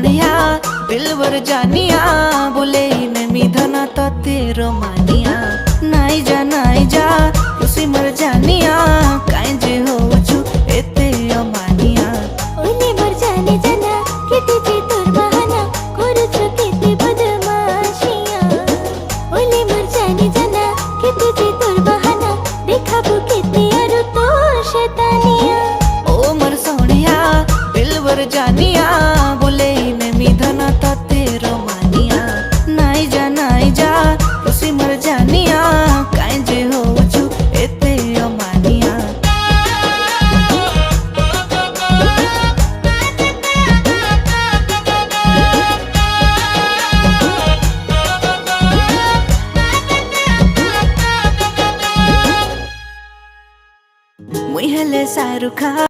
सोनिया दिलवर जानिया बोले नमी धना तो तेरो मानिया नाई जा खुशी मर जानिया काई जे हो छु एते अमानिया ओले मर जाने जाना केते जे तोर बहाना करू छु केते बदमाशिया ओले मर जाने जाना केते जे तोर बहाना देखाबो केते आरो तोर शैतानिया ओ मर सोनिया दिलवर जानिया